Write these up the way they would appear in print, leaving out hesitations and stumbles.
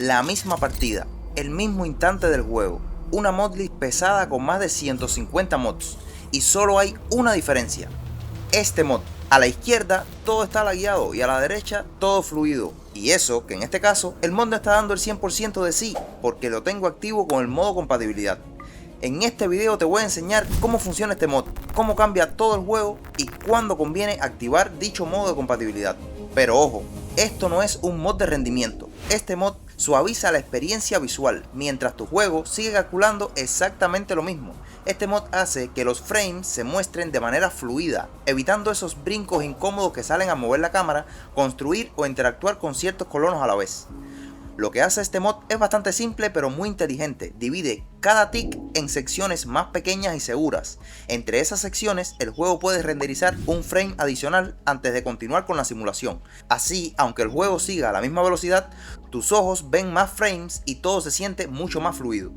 la misma partida, el mismo instante del juego, una modlist pesada con más de 150 mods, y solo hay una diferencia, este mod. A la izquierda todo está lagueado y a la derecha todo fluido, y eso que en este caso el mod no está dando el 100% de sí, porque lo tengo activo con el modo compatibilidad. En este video te voy a enseñar cómo funciona este mod, cómo cambia todo el juego y cuándo conviene activar dicho modo de compatibilidad. Pero ojo, esto no es un mod de rendimiento, este mod suaviza la experiencia visual mientras tu juego sigue calculando exactamente lo mismo. Este mod hace que los frames se muestren de manera fluida, evitando esos brincos incómodos que salen a mover la cámara, construir o interactuar con ciertos colonos a la vez. Lo que hace este mod es bastante simple pero muy inteligente, divide cada tick en secciones más pequeñas y seguras. Entre esas secciones el juego puede renderizar un frame adicional antes de continuar con la simulación. Así, aunque el juego siga a la misma velocidad, tus ojos ven más frames y todo se siente mucho más fluido.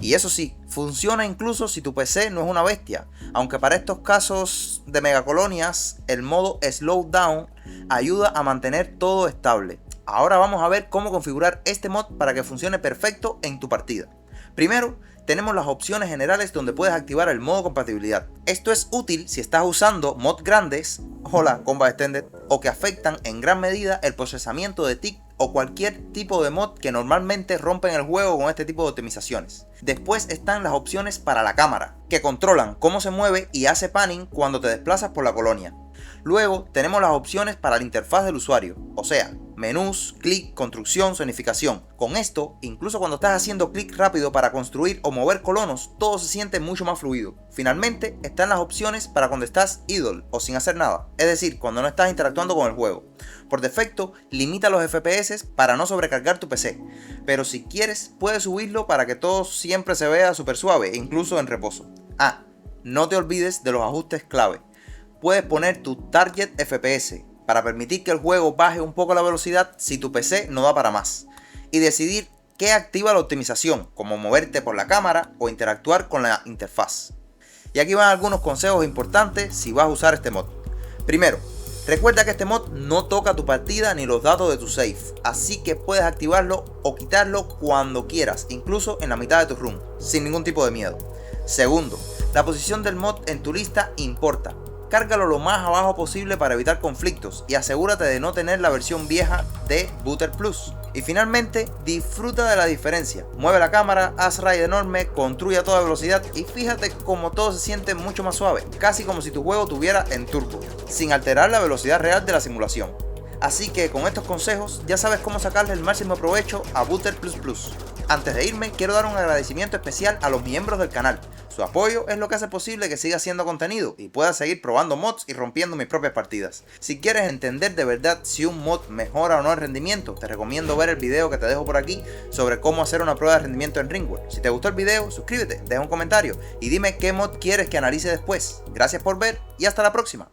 Y eso sí, funciona incluso si tu PC no es una bestia, aunque para estos casos de megacolonias el modo Slow Down ayuda a mantener todo estable. Ahora vamos a ver cómo configurar este mod para que funcione perfecto en tu partida. Primero, tenemos las opciones generales donde puedes activar el modo compatibilidad. Esto es útil si estás usando mods grandes, hola Combat Extended, o que afectan en gran medida el procesamiento de tick o cualquier tipo de mod que normalmente rompen el juego con este tipo de optimizaciones. Después están las opciones para la cámara, que controlan cómo se mueve y hace panning cuando te desplazas por la colonia. Luego tenemos las opciones para la interfaz del usuario, o sea, menús, clic, construcción, zonificación. Con esto, incluso cuando estás haciendo clic rápido para construir o mover colonos, todo se siente mucho más fluido. Finalmente, están las opciones para cuando estás idle o sin hacer nada, es decir, cuando no estás interactuando con el juego. Por defecto, limita los FPS para no sobrecargar tu PC, pero si quieres, puedes subirlo para que todo siempre se vea súper suave, incluso en reposo. No te olvides de los ajustes clave. Puedes poner tu Target FPS para permitir que el juego baje un poco la velocidad si tu PC no da para más, y decidir qué activa la optimización, como moverte por la cámara o interactuar con la interfaz. Y aquí van algunos consejos importantes si vas a usar este mod. Primero, recuerda que este mod no toca tu partida ni los datos de tu save, así que puedes activarlo o quitarlo cuando quieras, incluso en la mitad de tu run, sin ningún tipo de miedo. Segundo, la posición del mod en tu lista importa. Cárgalo lo más abajo posible para evitar conflictos y asegúrate de no tener la versión vieja de Booter Plus. Y finalmente, disfruta de la diferencia. Mueve la cámara, haz raid enorme, construye a toda velocidad y fíjate cómo todo se siente mucho más suave, casi como si tu juego tuviera en turbo, sin alterar la velocidad real de la simulación. Así que con estos consejos ya sabes cómo sacarle el máximo provecho a Booter Plus. Antes de irme, quiero dar un agradecimiento especial a los miembros del canal. Su apoyo es lo que hace posible que siga haciendo contenido y pueda seguir probando mods y rompiendo mis propias partidas. Si quieres entender de verdad si un mod mejora o no el rendimiento, te recomiendo ver el video que te dejo por aquí sobre cómo hacer una prueba de rendimiento en Ringworld. Si te gustó el video, suscríbete, deja un comentario y dime qué mod quieres que analice después. Gracias por ver y hasta la próxima.